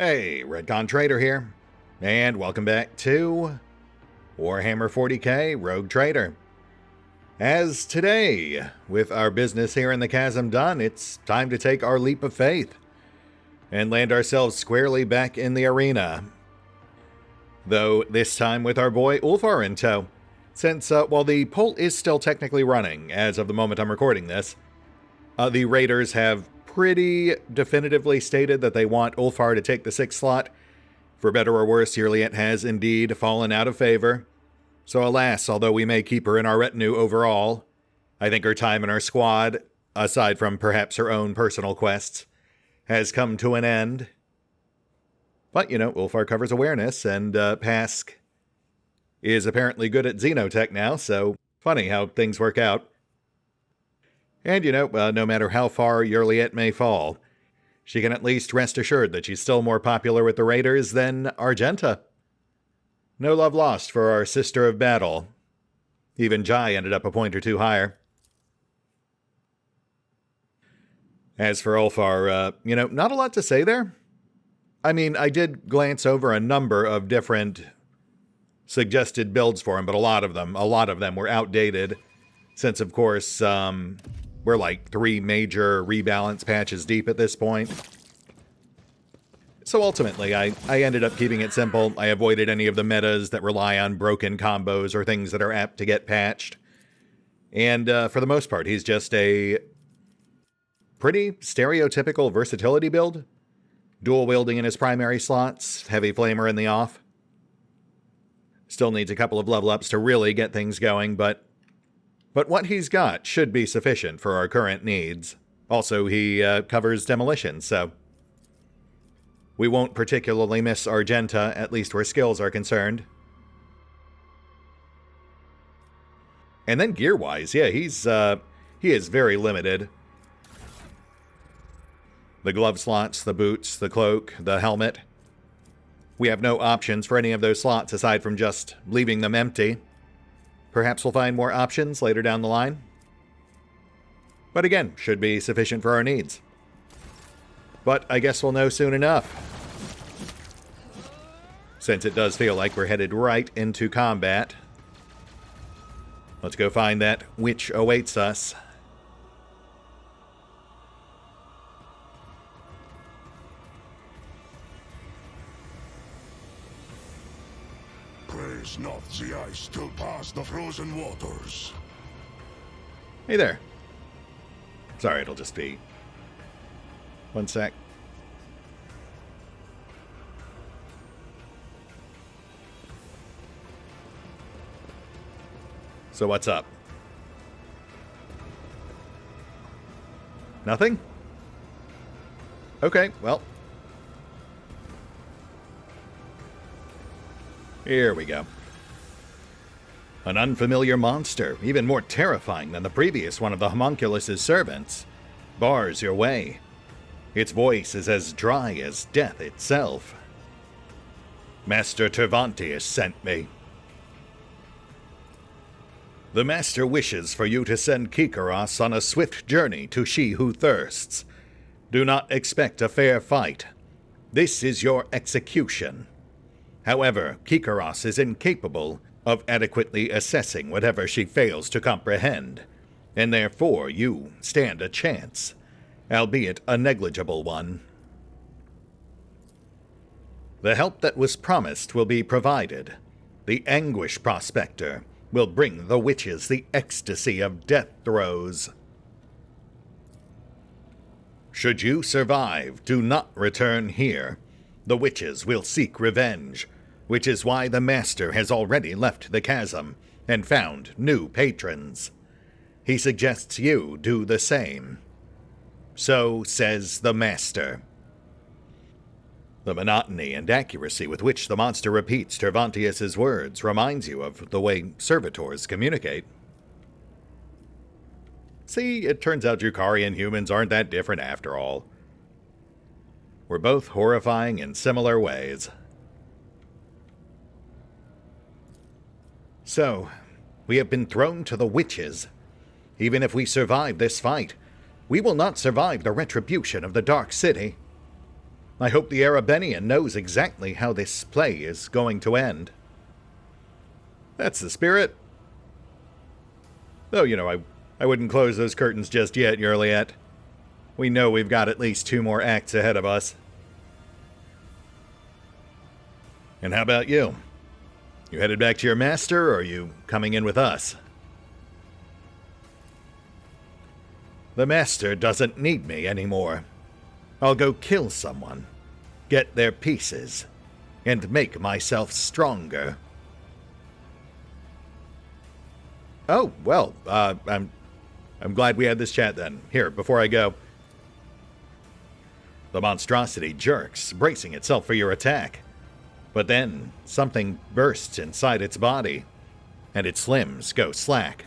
Hey, RetconRaider here, and welcome back to Warhammer 40k Rogue Trader. As today, with our business here in the chasm done, it's time to take our leap of faith and land ourselves squarely back in the arena. Though this time with our boy Ulfar in tow, since while the poll is still technically running as of the moment I'm recording this, the Raiders have pretty definitively stated that they want Ulfar to take the 6th slot. For better or worse, Yurliet has indeed fallen out of favor. So alas, although we may keep her in our retinue overall, I think her time in our squad, aside from perhaps her own personal quests, has come to an end. But, you know, Ulfar covers awareness, and Pask is apparently good at Xenotech now, so funny how things work out. And, you know, no matter how far Yurliet may fall, she can at least rest assured that she's still more popular with the Raiders than Argenta. No love lost for our Sister of Battle. Even Jai ended up a point or two higher. As for Ulfar, you know, not a lot to say there. I mean, I did glance over a number of different suggested builds for him, but a lot of them were outdated. Since, of course, we're like 3 major rebalance patches deep at this point. So ultimately, I ended up keeping it simple. I avoided any of the metas that rely on broken combos or things that are apt to get patched. And for the most part, he's just a pretty stereotypical versatility build. Dual wielding in his primary slots, heavy flamer in the off. Still needs a couple of level ups to really get things going, but what he's got should be sufficient for our current needs. Also, he covers demolition, so we won't particularly miss Argenta, at least where skills are concerned. And then gear-wise, yeah, he is very limited. The glove slots, the boots, the cloak, the helmet. We have no options for any of those slots aside from just leaving them empty. Perhaps we'll find more options later down the line. But again, should be sufficient for our needs. But I guess we'll know soon enough. Since it does feel like we're headed right into combat. Let's go find that which awaits us. Praise not the ice till past the frozen waters. Hey there. Sorry, it'll just be 1 sec. So what's up? Nothing? Okay, well. Here we go. An unfamiliar monster, even more terrifying than the previous one of the homunculus's servants, bars your way. Its voice is as dry as death itself. Master Tervantius sent me. The Master wishes for you to send Kikaros on a swift journey to She Who Thirsts. Do not expect a fair fight. This is your execution. However, Kikaros is incapable of adequately assessing whatever she fails to comprehend, and therefore you stand a chance, albeit a negligible one. The help that was promised will be provided. The Anguish Prospector will bring the witches the ecstasy of death throes. Should you survive, do not return here. The witches will seek revenge, which is why the Master has already left the chasm and found new patrons. He suggests you do the same. So says the Master. The monotony and accuracy with which the monster repeats Tervantius's words reminds you of the way servitors communicate. See, it turns out Drukharian humans aren't that different after all. We're both horrifying in similar ways. So, we have been thrown to the witches. Even if we survive this fight, we will not survive the retribution of the Dark City. I hope the Arabenian knows exactly how this play is going to end. That's the spirit. Though, I wouldn't close those curtains just yet, Yurliet. We know we've got at least 2 more acts ahead of us. And how about you? You headed back to your master, or are you coming in with us? The master doesn't need me anymore. I'll go kill someone, get their pieces, and make myself stronger. Oh, well, I'm glad we had this chat then. Here, before I go. The monstrosity jerks, bracing itself for your attack. But then, something bursts inside its body, and its limbs go slack.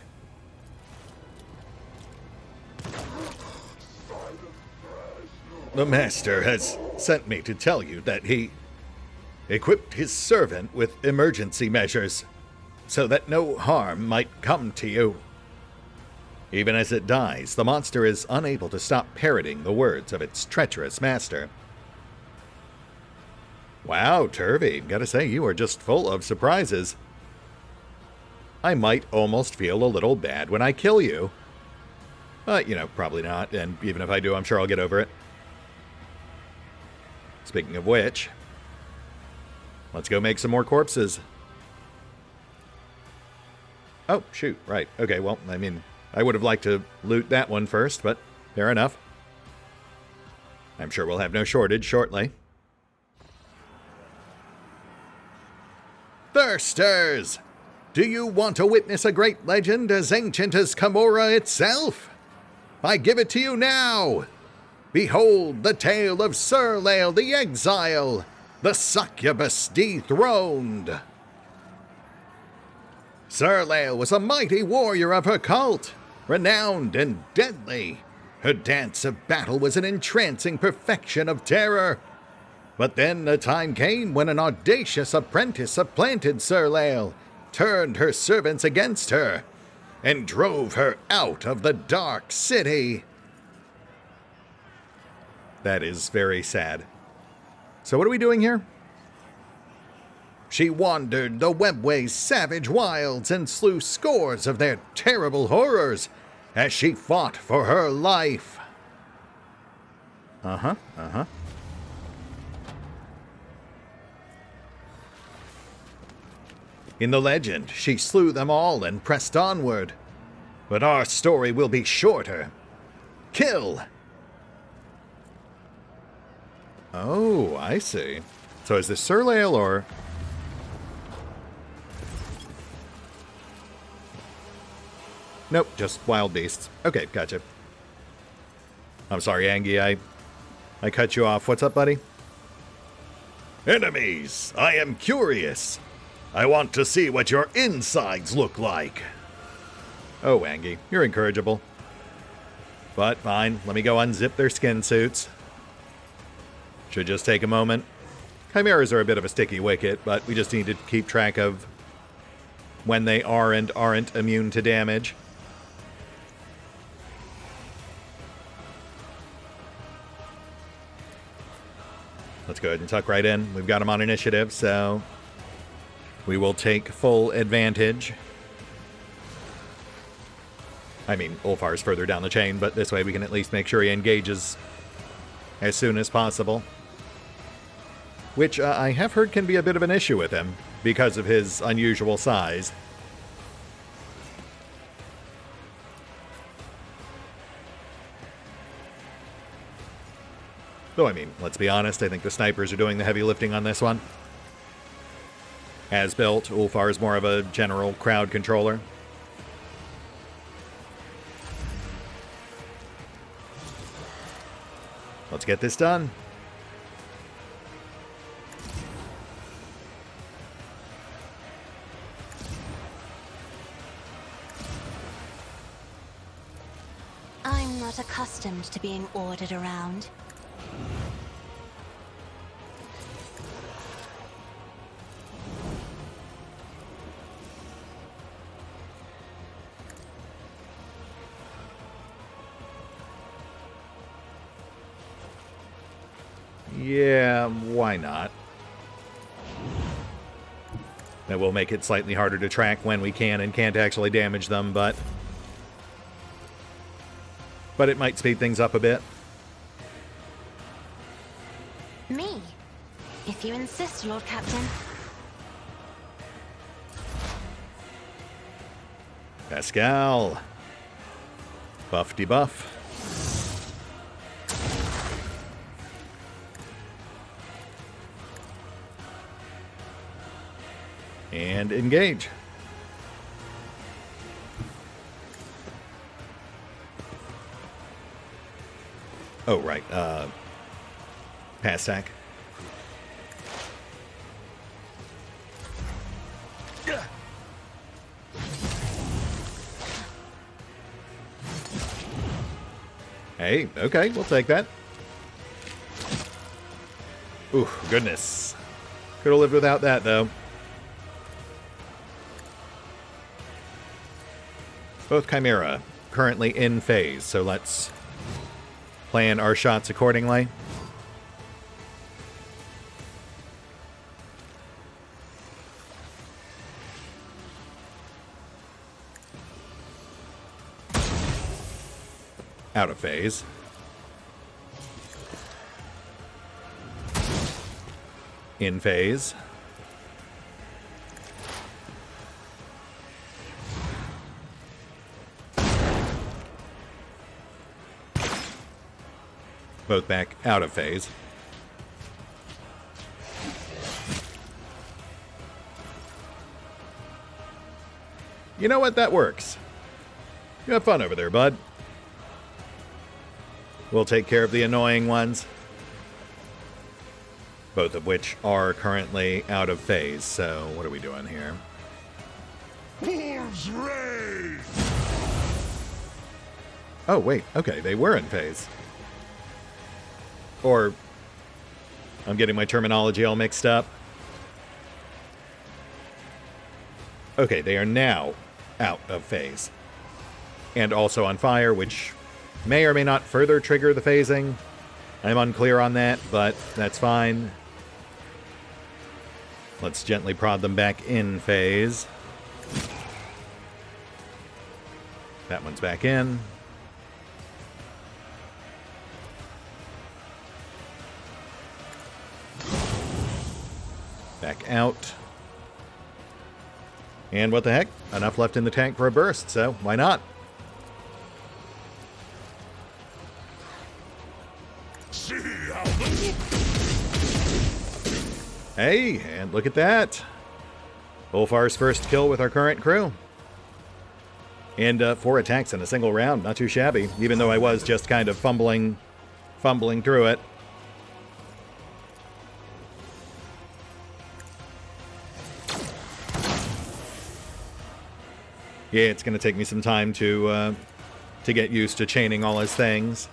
The master has sent me to tell you that he equipped his servant with emergency measures, so that no harm might come to you. Even as it dies, the monster is unable to stop parroting the words of its treacherous master. Wow, Turvy, gotta say, you are just full of surprises. I might almost feel a little bad when I kill you. But, probably not, and even if I do, I'm sure I'll get over it. Speaking of which, let's go make some more corpses. Oh, shoot, right. Okay, well, I would have liked to loot that one first, but fair enough. I'm sure we'll have no shortage shortly. Thirsters! Do you want to witness a great legend as ancient as Camorra itself? I give it to you now! Behold the tale of Surlail the Exile, the succubus dethroned. Surlail was a mighty warrior of her cult, renowned and deadly. Her dance of battle was an entrancing perfection of terror. But then a time came when an audacious apprentice supplanted Surlail, turned her servants against her, and drove her out of the dark city. That is very sad. So what are we doing here? She wandered the webway's savage wilds and slew scores of their terrible horrors as she fought for her life. In the legend, she slew them all and pressed onward. But our story will be shorter. Kill! Oh, I see. So is this Surlail or... Nope, just wild beasts. Okay, gotcha. I'm sorry, Angie, I cut you off. What's up, buddy? Enemies, I am curious. I want to see what your insides look like. Oh, Angie, you're incorrigible. But fine, let me go unzip their skin suits. Should just take a moment. Chimeras are a bit of a sticky wicket, but we just need to keep track of when they are and aren't immune to damage. Let's go ahead and tuck right in. We've got them on initiative, so we will take full advantage. Ulfar's further down the chain, but this way we can at least make sure he engages as soon as possible. Which I have heard can be a bit of an issue with him because of his unusual size. Though, let's be honest, I think the snipers are doing the heavy lifting on this one. As built, Ulfar is more of a general crowd controller. Let's get this done. I'm not accustomed to being ordered around. Yeah, why not? That will make it slightly harder to track when we can and can't actually damage them, but it might speed things up a bit. Me? If you insist, Lord Captain. Pascal. Buff debuff. And engage. Oh, right. Pass stack. Hey, okay, we'll take that. Ooh, goodness. Could have lived without that, though. Both Chimera currently in phase, so let's plan our shots accordingly. Out of phase. In phase. Both back out of phase. You know what? That works. You have fun over there, bud. We'll take care of the annoying ones. Both of which are currently out of phase. So, what are we doing here? Wolves rage! Oh, wait. Okay, they were in phase. Or, I'm getting my terminology all mixed up. Okay, they are now out of phase. And also on fire, which may or may not further trigger the phasing. I'm unclear on that, but that's fine. Let's gently prod them back in phase. That one's back in. Back out. And what the heck? Enough left in the tank for a burst, so why not? See how the... Hey, and look at that. Ulfar's first kill with our current crew. And 4 attacks in a single round. Not too shabby, even though I was just kind of fumbling through it. Yeah, it's going to take me some time to get used to chaining all his things.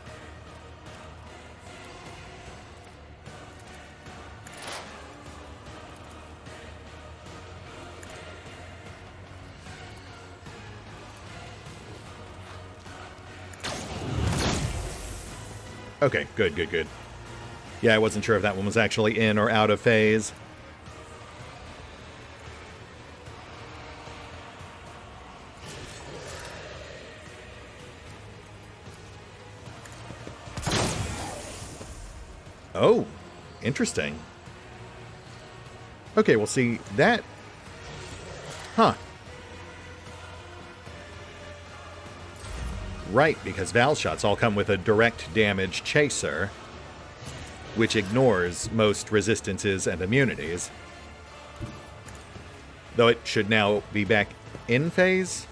Okay, good, good, good. Yeah, I wasn't sure if that one was actually in or out of phase. Oh, interesting. Okay, we'll see that. Huh. Right, because Val shots all come with a direct damage chaser, which ignores most resistances and immunities. Though it should now be back in phase.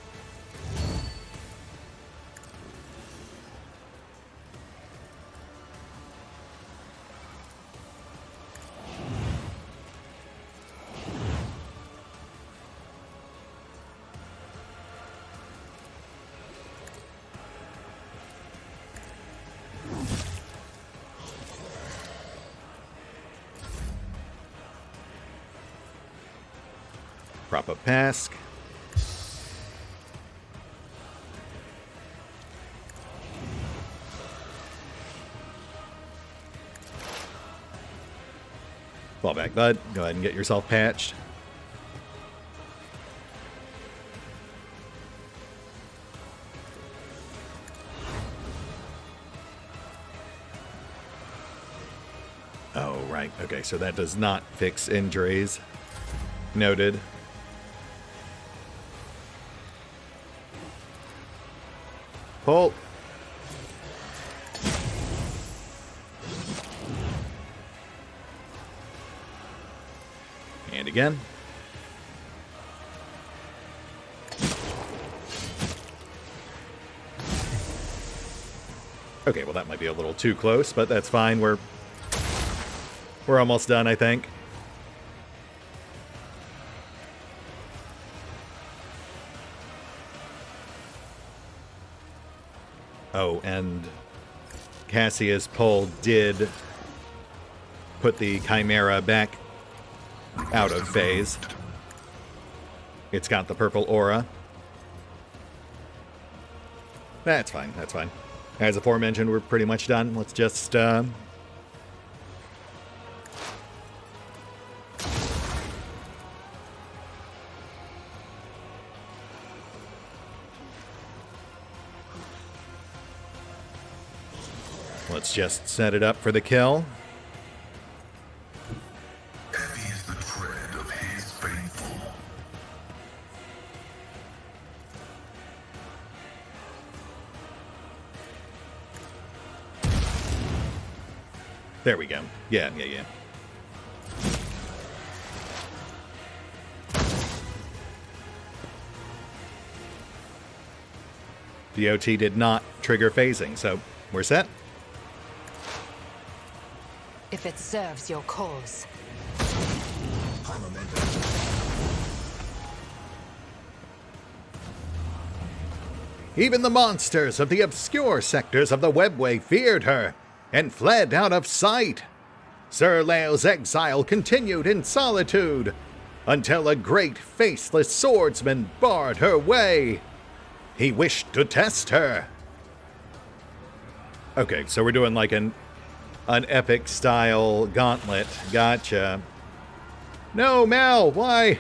Prop up Pask. Fall back, bud. Go ahead and get yourself patched. Oh, right. Okay, so that does not fix injuries. Noted. Pull. And again. Okay, well that might be a little too close, but that's fine. We're almost done, I think. Oh, and Cassia's pull did put the Chimera back out of phase. It's got the purple aura. That's fine, that's fine. As aforementioned, we're pretty much done. Let's just, let's just set it up for the kill. Heavy is the tread of his faithful. There we go. Yeah. DOT did not trigger phasing, so we're set. If it serves your cause. Even the monsters of the obscure sectors of the webway feared her and fled out of sight. Sir Leo's exile continued in solitude until a great faceless swordsman barred her way. He wished to test her. Okay, so we're doing like an epic style gauntlet. Gotcha. No, Mal, why?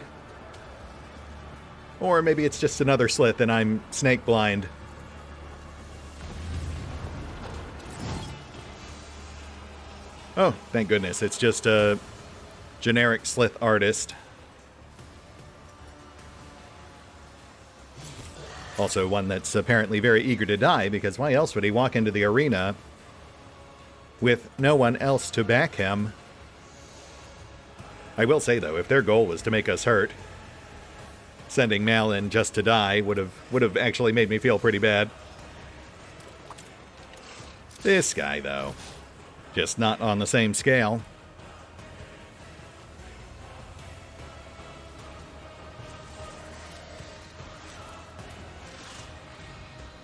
Or maybe it's just another Slith and I'm snake blind. Oh, thank goodness. It's just a generic Slith artist. Also one that's apparently very eager to die, because why else would he walk into the arena with no one else to back him? I will say, though, if their goal was to make us hurt, sending Mal in just to die would have actually made me feel pretty bad. This guy, though, just not on the same scale.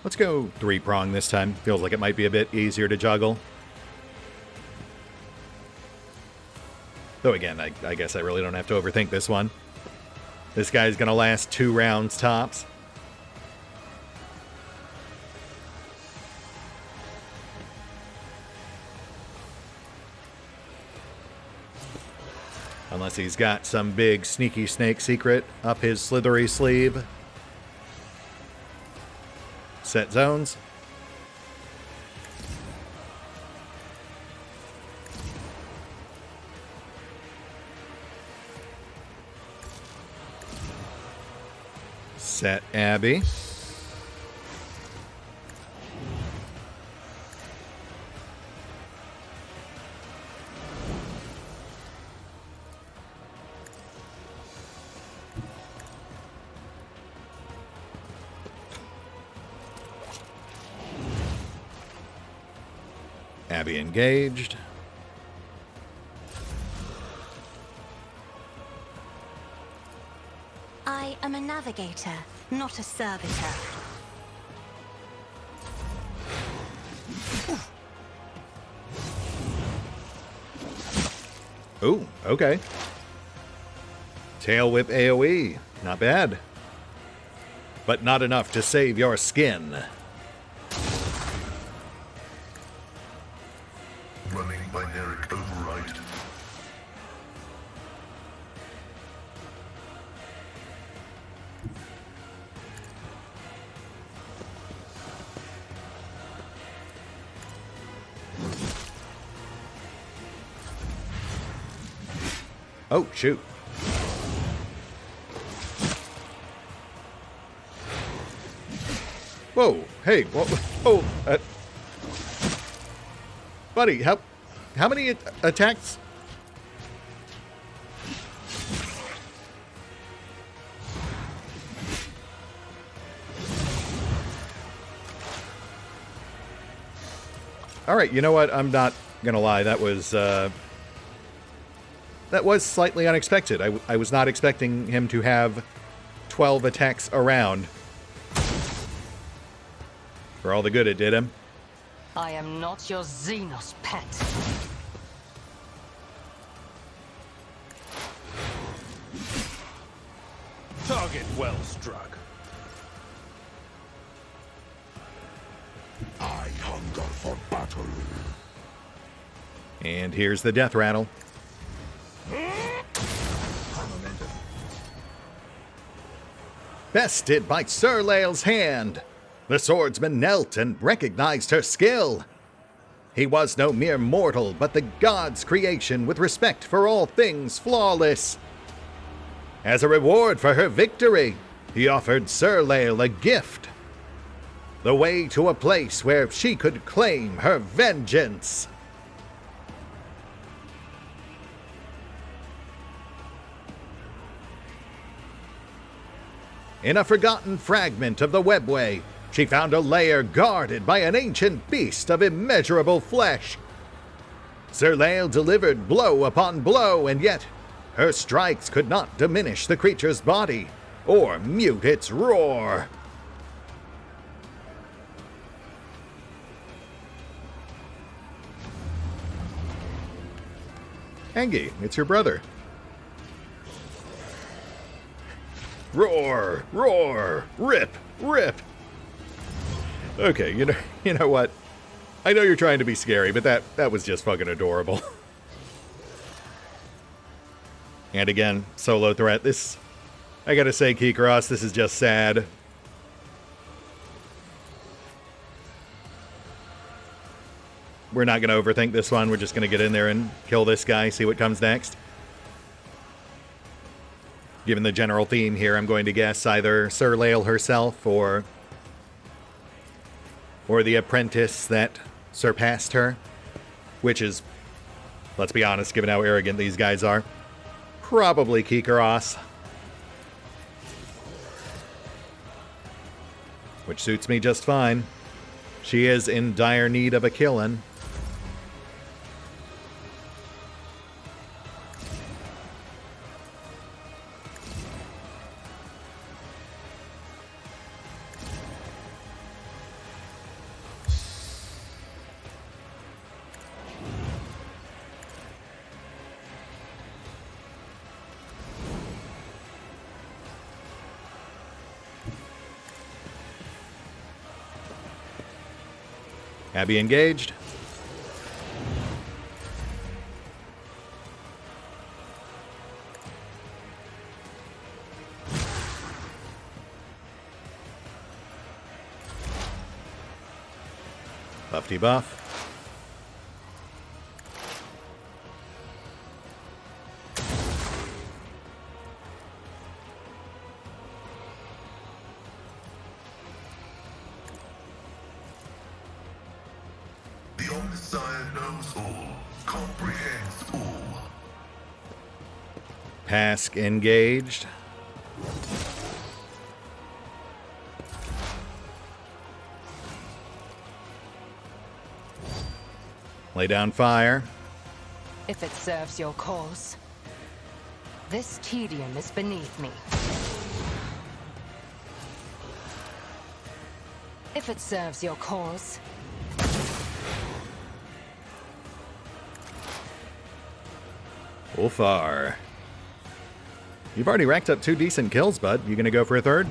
Let's go 3-prong this time. Feels like it might be a bit easier to juggle. Though again, I guess I really don't have to overthink this one. This guy's gonna last 2 rounds tops. Unless he's got some big sneaky snake secret up his slithery sleeve. Set zones. Set Abby. Abby engaged. I am a navigator, not a servitor. Ooh, okay. Tail whip AoE. Not bad. But not enough to save your skin. Running binary override. Oh, shoot. Whoa, hey, whoa, buddy, how many attacks? All right, you know what? I'm not gonna lie. That was slightly unexpected. I was not expecting him to have 12 attacks around. For all the good it did him. I am not your Xenos pet. Target well struck. I hunger for battle. And here's the death rattle. Bested by Sir Lael's hand. The swordsman knelt and recognized her skill. He was no mere mortal, but the god's creation with respect for all things flawless. As a reward for her victory, he offered Sir Lael a gift. The way to a place where she could claim her vengeance. In a forgotten fragment of the webway, she found a lair guarded by an ancient beast of immeasurable flesh. Sir Lael delivered blow upon blow, and yet her strikes could not diminish the creature's body or mute its roar. Engi, it's your brother. Roar, roar, rip, rip. Okay, you know what? I know you're trying to be scary, but that was just fucking adorable. And again, solo threat. This, I gotta say, Keycross, this is just sad. We're not gonna overthink this one. We're just gonna get in there and kill this guy, see what comes next. Given the general theme here, I'm going to guess either Sir Lael herself or the apprentice that surpassed her, which is, let's be honest, given how arrogant these guys are, probably Keycross. Which suits me just fine. She is in dire need of a killin'. Abby engaged. Buff debuff. The Omniscient knows all, comprehends all. Pask engaged. Lay down fire. If it serves your cause. This tedium is beneath me. If it serves your cause. Ulfar. You've already racked up 2 decent kills, bud. You gonna go for a third?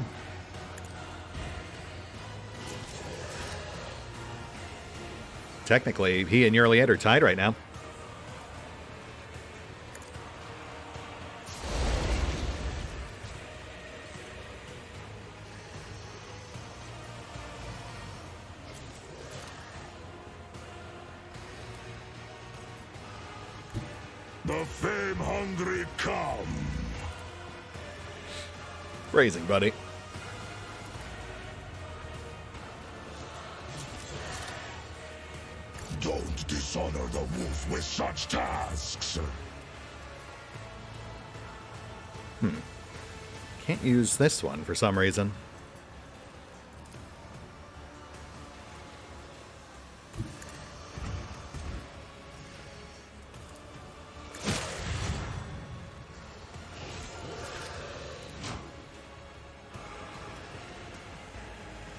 Technically, he and Yurliet are tied right now. The fame-hungry come. Phrasing, buddy. Don't dishonor the wolf with such tasks. Can't use this one for some reason.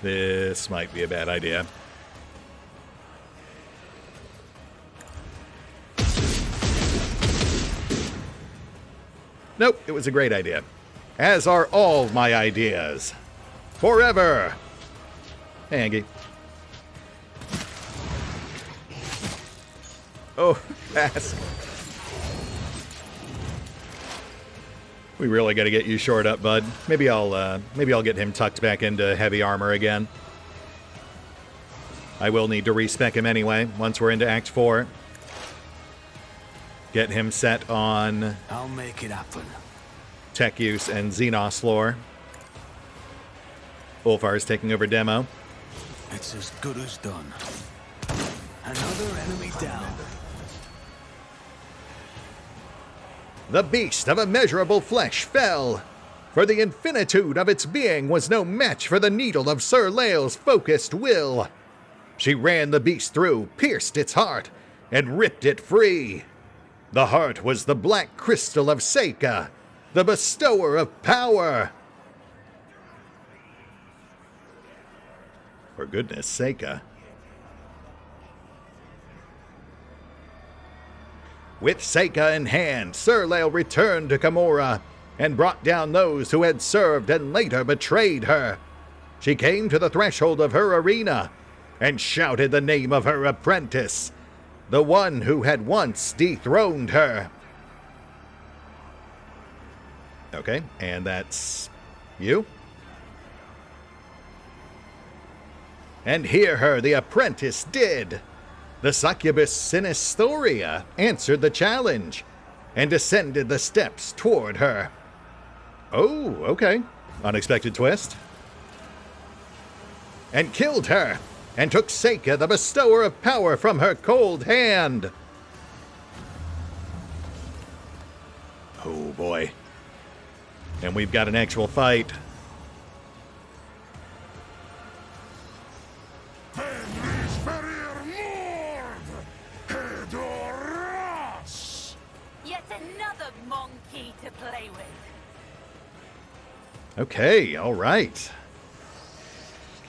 This might be a bad idea. Nope, it was a great idea. As are all my ideas. Forever! Hey, Angie. Oh, fast. We really got to get you shored up, bud. Maybe I'll get him tucked back into heavy armor again. I will need to respec him anyway once we're into Act 4. Get him set on I'll make it happen. tech use and Xenos lore. Ulfar is taking over demo. It's as good as done. Another enemy down. The beast of immeasurable flesh fell, for the infinitude of its being was no match for the needle of Sir Lael's focused will. She ran the beast through, pierced its heart, and ripped it free. The heart was the black crystal of Seika, the bestower of power. For goodness Seika. With Seika in hand, Sir Lael returned to Camorra and brought down those who had served and later betrayed her. She came to the threshold of her arena and shouted the name of her apprentice, the one who had once dethroned her. Okay, and that's you? And hear her the apprentice did. The succubus Sinistoria answered the challenge and descended the steps toward her. Oh, okay. Unexpected twist. And killed her, and took Seika, the bestower of power, from her cold hand. Oh, boy. And we've got an actual fight. Yet another monkey to play with. Okay, all right.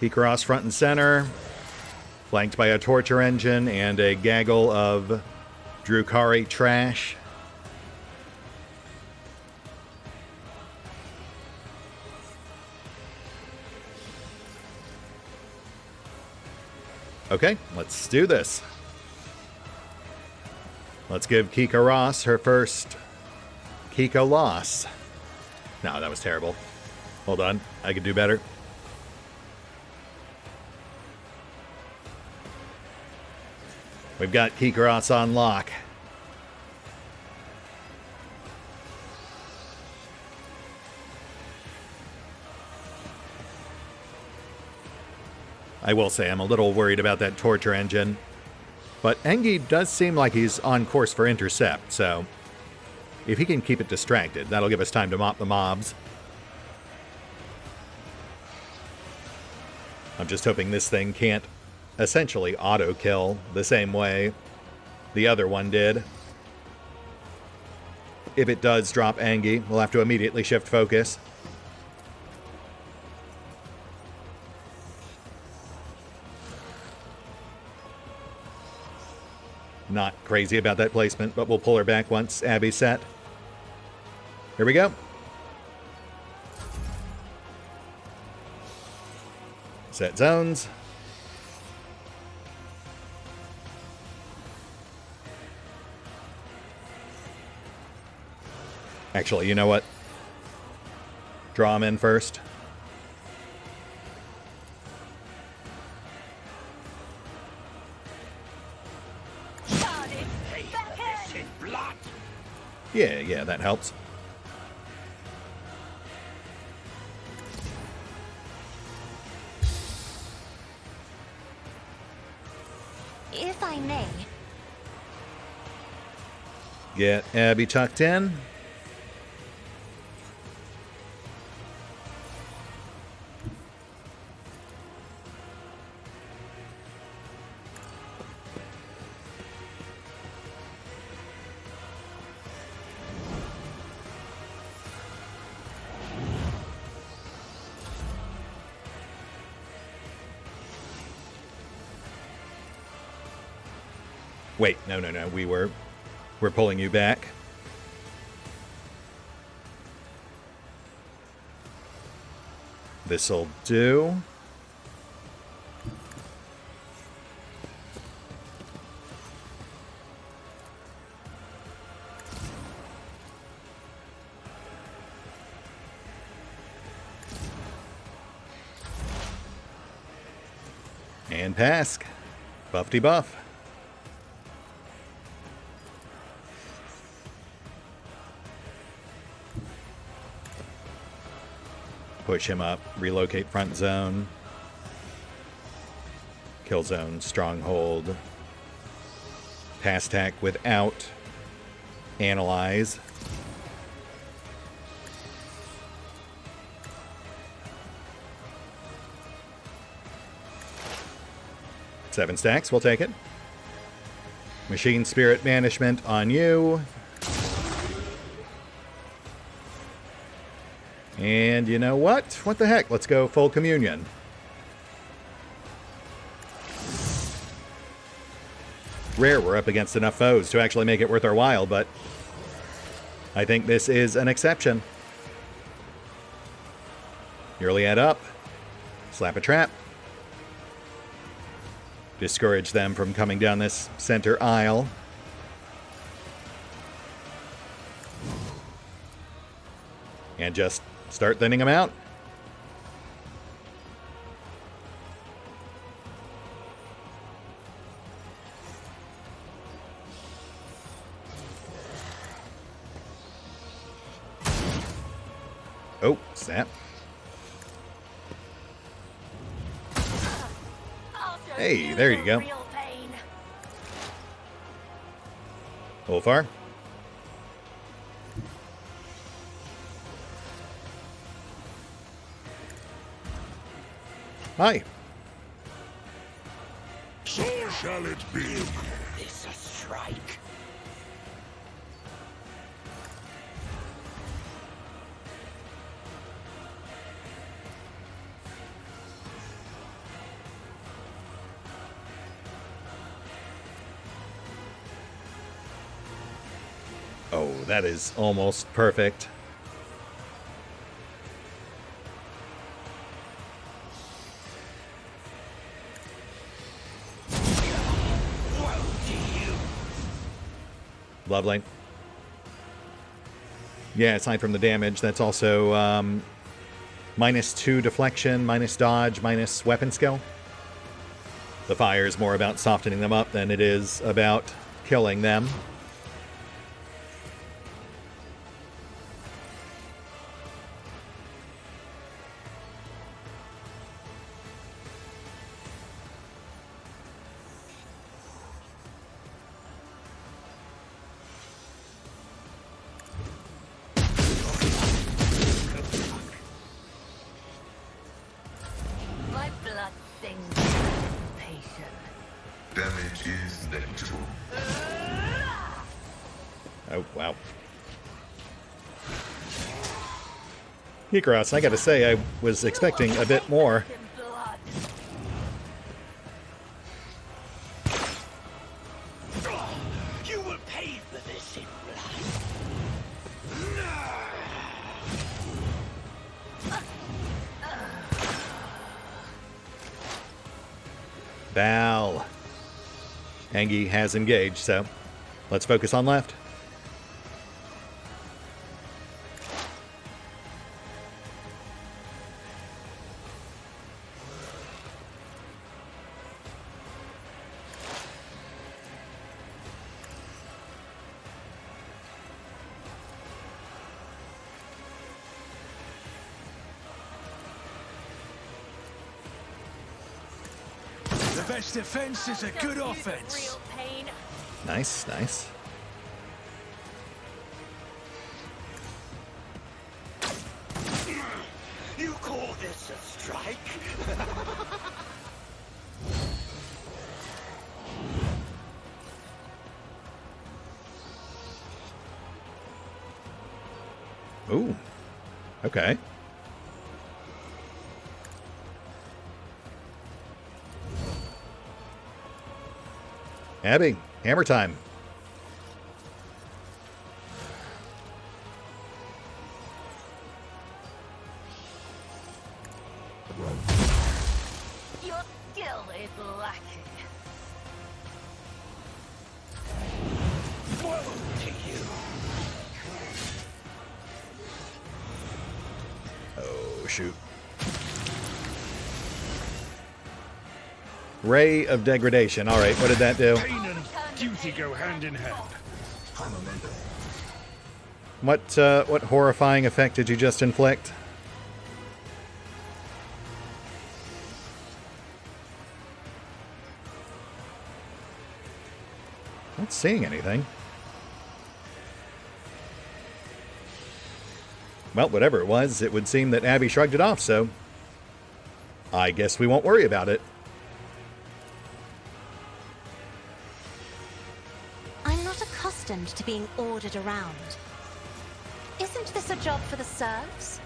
Keycross front and center, flanked by a torture engine and a gaggle of Drukhari trash. Okay, let's do this. Let's give Kika Ross her first Kiko loss. No, that was terrible. Hold on, I could do better. We've got Kika Ross on lock. I will say I'm a little worried about that torture engine. But Engi does seem like he's on course for intercept, so if he can keep it distracted, that'll give us time to mop the mobs. I'm just hoping this thing can't essentially auto-kill the same way the other one did. If it does drop Engi, we'll have to immediately shift focus. Not crazy about that placement, but we'll pull her back once Abby's set. Here we go. Set zones. Actually, you know what? Draw them in first. Yeah, that helps. If I may, Get Abby tucked in. Wait, no. We're pulling you back. This'll do. And pass. Buffty buff. Push him up, relocate front zone, kill zone, stronghold, pass tack without analyze. Seven stacks, we'll take it. Machine Spirit Banishment on you. And you know what? What the heck? Let's go full communion. Rare we're up against enough foes to actually make it worth our while, but I think this is an exception. Nearly add up. Slap a trap. Discourage them from coming down this center aisle. And just start thinning them out. Oh, snap. Hey, there you go. Ulfar. Hi. So shall it be. This a strike. Oh, that is almost perfect. Lovely. Yeah, aside from the damage, that's also -2 deflection, minus dodge, minus weapon skill. The fire is more about softening them up than it is about killing them. My blood sings anticipation. Damage is negligible. Oh, wow. Hikros, I gotta say, I was expecting a bit more. In blood. You will pay for this in Val. Angie has engaged, so let's focus on left. best defense is a good offense. Real pain. Nice, nice. You call this a strike? Ooh. Okay. Abby, hammer time. Your skill is lacking. Woe to you. Oh, shoot. Ray of Degradation. All right, what did that do? Pain and duty go hand in hand. What horrifying effect did you just inflict? Not seeing anything. Well, whatever it was, it would seem that Abby shrugged it off, so I guess we won't worry about it. I'm not accustomed to being ordered around. Isn't this a job for the serfs?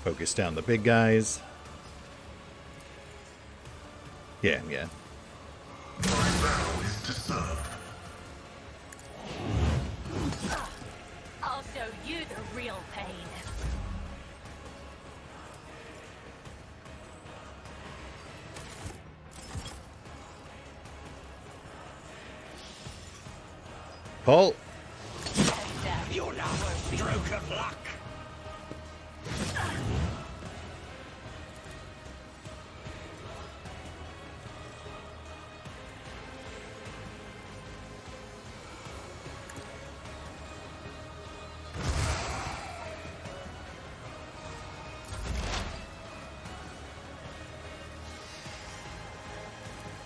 Focus down the big guys. Yeah. I'll show you the real pain. Pull. Your last stroke of luck.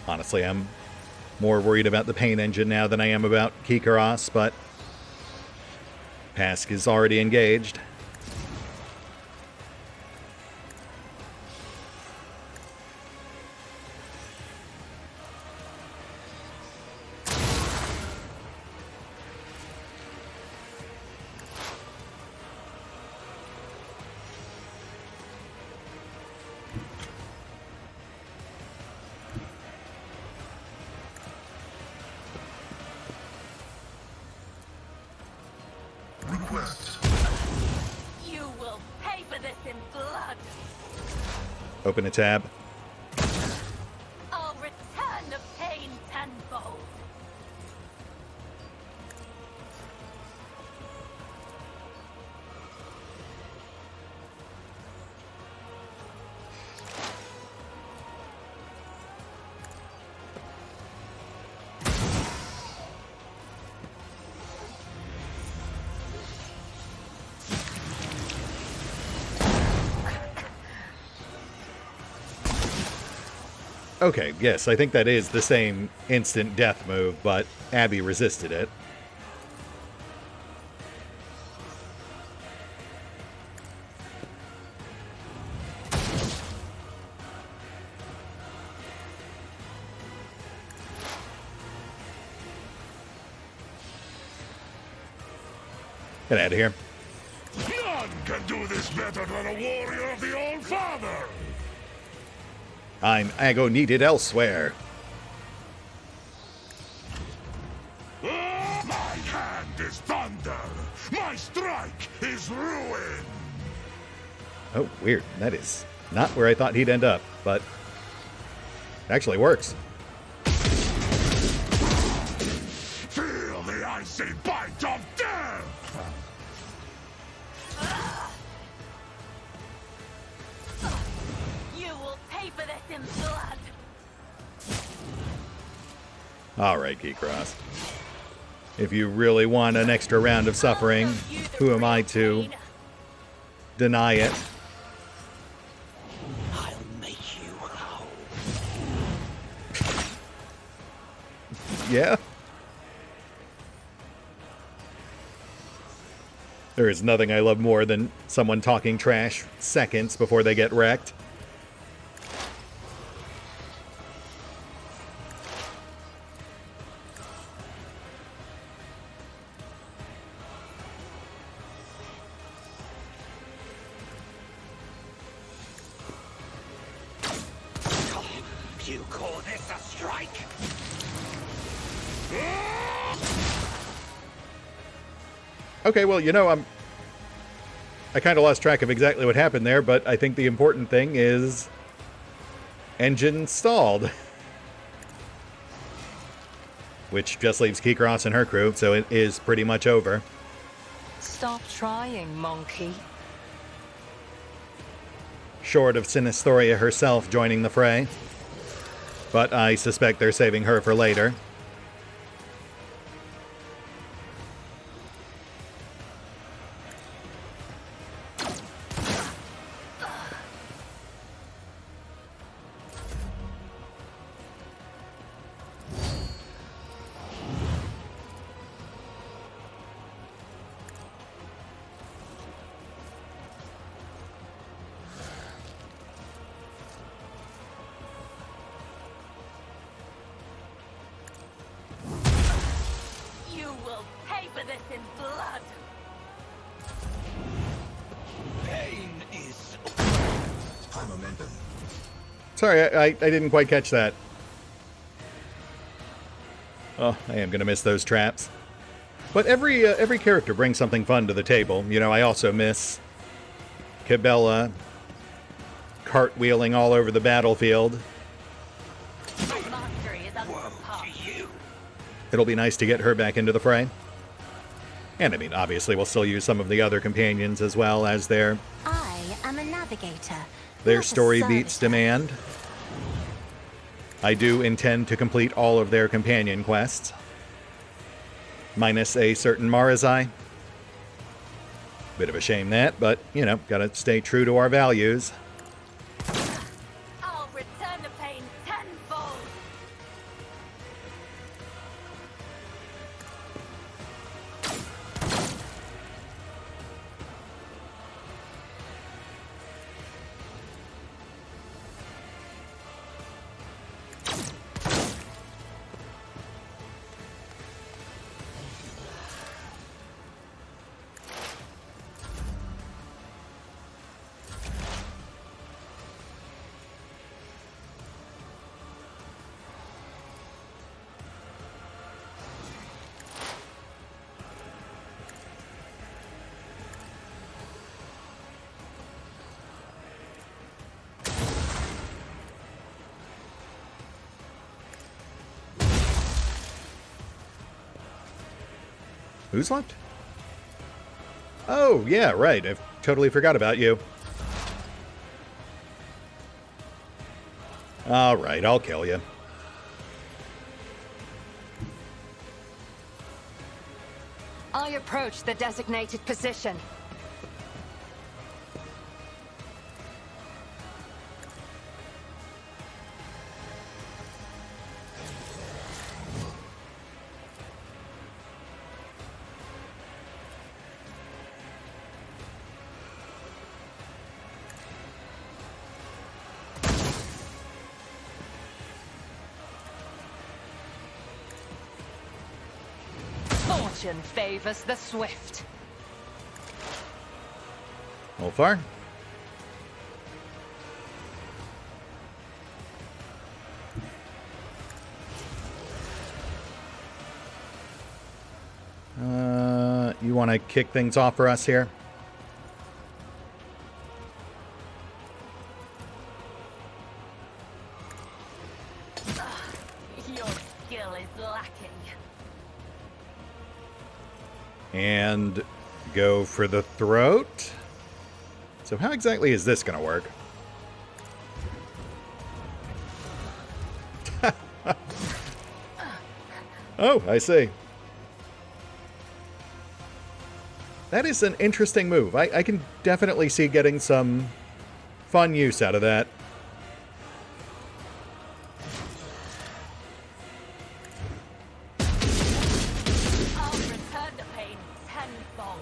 Honestly, I'm more worried about the pain engine now than I am about Kikaros, but Pask is already engaged. You will pay for this in blood. Open a tab. I'll return the pain tenfold. Okay, yes, I think that is the same instant death move, but Abby resisted it. Get out of here. None can do this better than a warrior of the Old Father! I'm Ago needed elsewhere. My hand is thunder! My strike is ruin! Oh, weird. That is not where I thought he'd end up, but it actually works. Feel the icy bite of death! You will pay pay for this in blood. Alright, Keycross. If you really want an extra round of suffering, who am I to deny it? I'll make you howl. Yeah? There is nothing I love more than someone talking trash seconds before they get wrecked. You call this a strike? Okay, well, you know, I kind of lost track of exactly what happened there, but I think the important thing is engine stalled. Which just leaves Keycross and her crew, so it is pretty much over. Stop trying, monkey. Short of Sinistoria herself joining the fray. But I suspect they're saving her for later. You will pay for this in blood. Pain is High momentum. Sorry, I didn't quite catch that. Oh, I am going to miss those traps. But every character brings something fun to the table. You know, I also miss Cabela cartwheeling all over the battlefield. Mastery is up for par. It'll be nice to get her back into the fray. And I mean, obviously, we'll still use some of the other companions as well as their I am a navigator. Their not a story beats servitor. demand. I do intend to complete all of their companion quests. Minus a certain Marazai. Bit of a shame that, but, you know, gotta stay true to our values. I'll return the pain tenfold. Who's left? Oh, yeah, right. I totally forgot about you. All right, I'll kill you. I approach the designated position. Fortune favors the swift. Ulfar? You want to kick things off for us here? Your skill is lacking. And go for the throat. So how exactly is this going to work? Oh, I see. That is an interesting move. I can definitely see getting some fun use out of that. I'll return the pain tenfold.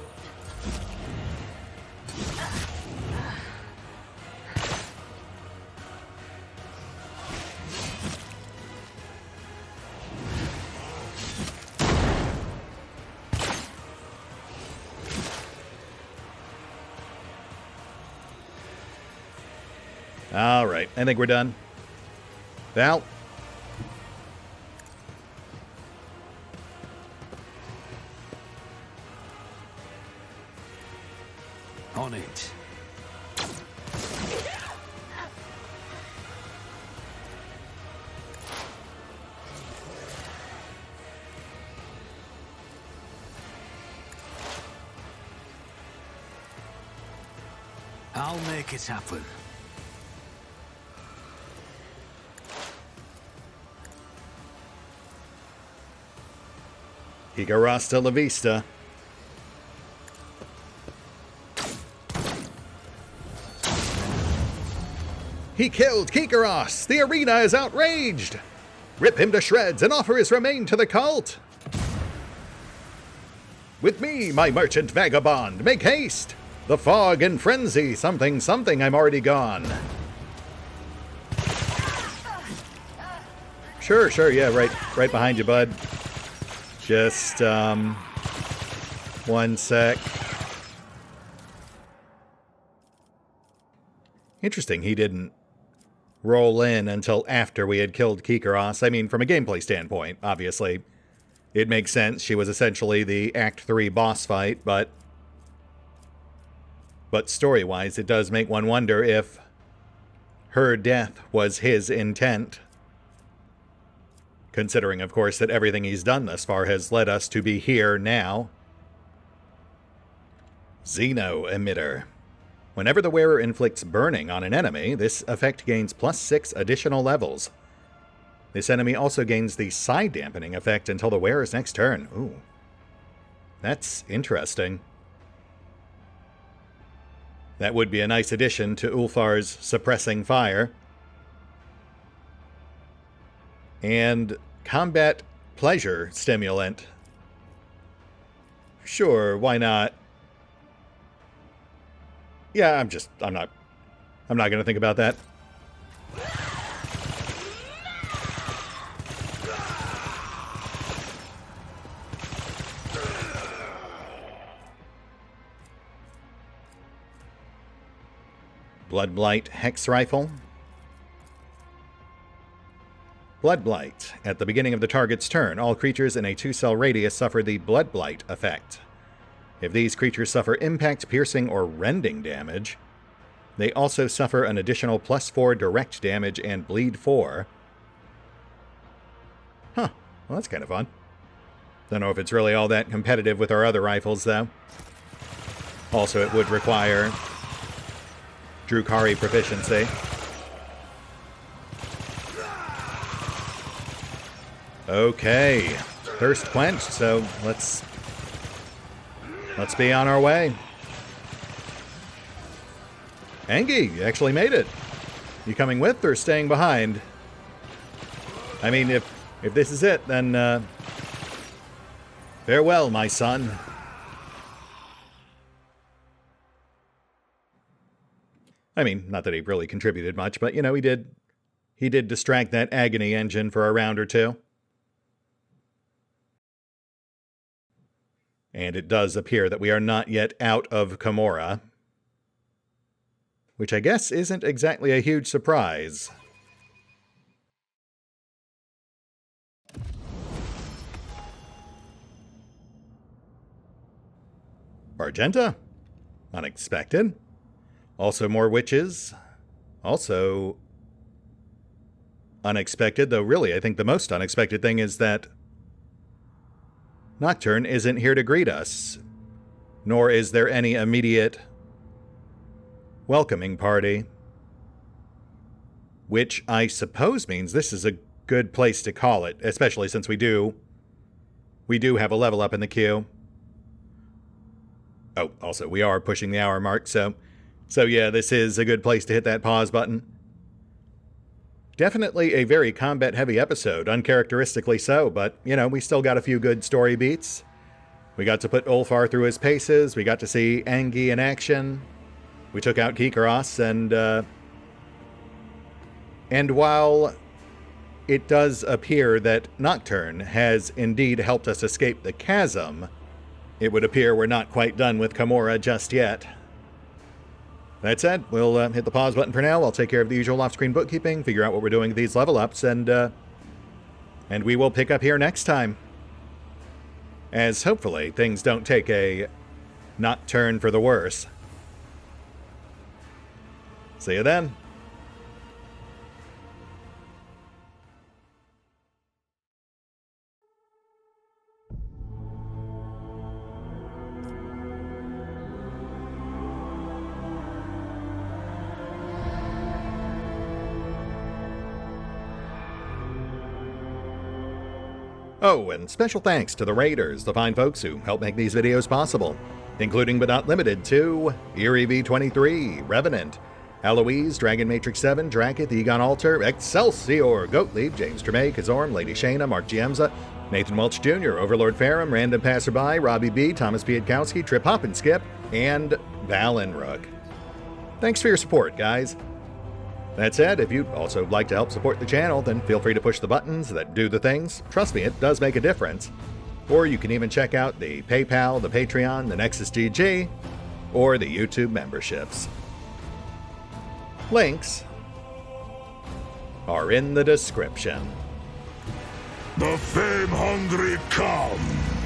All right, I think we're done. Val? On it. I'll make it happen. Hasta la vista. He killed Kikaros! The arena is outraged! Rip him to shreds and offer his remain to the cult! With me, my merchant vagabond, make haste! The fog and frenzy, something, something, I'm already gone. Sure, yeah, right behind you, bud. Just, one sec. Interesting, he didn't roll in until after we had killed Kikaros. I mean, from a gameplay standpoint, obviously, it makes sense. She was essentially the Act 3 boss fight, but story-wise, it does make one wonder if her death was his intent. Considering, of course, that everything he's done thus far has led us to be here now. Xeno Emitter. Whenever the wearer inflicts burning on an enemy, this effect gains +6 additional levels. This enemy also gains the side dampening effect until the wearer's next turn. Ooh. That's interesting. That would be a nice addition to Ulfar's suppressing fire. And combat pleasure stimulant. Sure, why not? Yeah, I'm not gonna think about that. Blood Blight Hex Rifle. Blood Blight. At the beginning of the target's turn, all creatures in a 2-cell radius suffer the Blood Blight effect. If these creatures suffer impact, piercing, or rending damage, they also suffer an additional +4 direct damage and bleed 4. Huh. Well, that's kind of fun. Don't know if it's really all that competitive with our other rifles, though. Also, it would require Drukhari proficiency. Okay, thirst quenched, so let's be on our way. Angie, you actually made it. You coming with or staying behind? I mean, if this is it, then farewell, my son. I mean, not that he really contributed much, but you know, he did distract that agony engine for a round or two. And it does appear that we are not yet out of Camorra, which I guess isn't exactly a huge surprise. Argenta? Unexpected. Also more witches. Also unexpected, though really I think the most unexpected thing is that Nocturne isn't here to greet us, nor is there any immediate welcoming party. Which I suppose means this is a good place to call it, especially since we do we do have a level up in the queue. Oh, also, we are pushing the hour mark, so yeah, this is a good place to hit that pause button. Definitely a very combat-heavy episode, uncharacteristically so, but, you know, we still got a few good story beats. We got to put Ulfar through his paces, we got to see Angie in action, we took out Kikaros, and while it does appear that Nocturne has indeed helped us escape the chasm, it would appear we're not quite done with Kamora just yet. That said, we'll hit the pause button for now. I'll take care of the usual off-screen bookkeeping, figure out what we're doing with these level ups, and we will pick up here next time. As hopefully things don't take a turn for the worse. See you then. Oh, and special thanks to the Raiders, the fine folks who help make these videos possible, including but not limited to Eerie V23, Revenant, Alois, Dragon Matrix 7, Drakiith, EgonAlter, Exsellsior, Gottlieb, James Trimmier, Kazorm, Lady Shayna, Mark Giemza, Nathan Welch Jr., OverlordPherom, RandomPassrby, RobbyB, Tomasz Piątkowski, Triphoppenskip, and Valinrook. Thanks for your support, guys. That said, if you'd also like to help support the channel, then feel free to push the buttons that do the things. Trust me, it does make a difference. Or you can even check out the PayPal, the Patreon, the Nexus GG, or the YouTube memberships. Links are in the description. The fame-hungry come.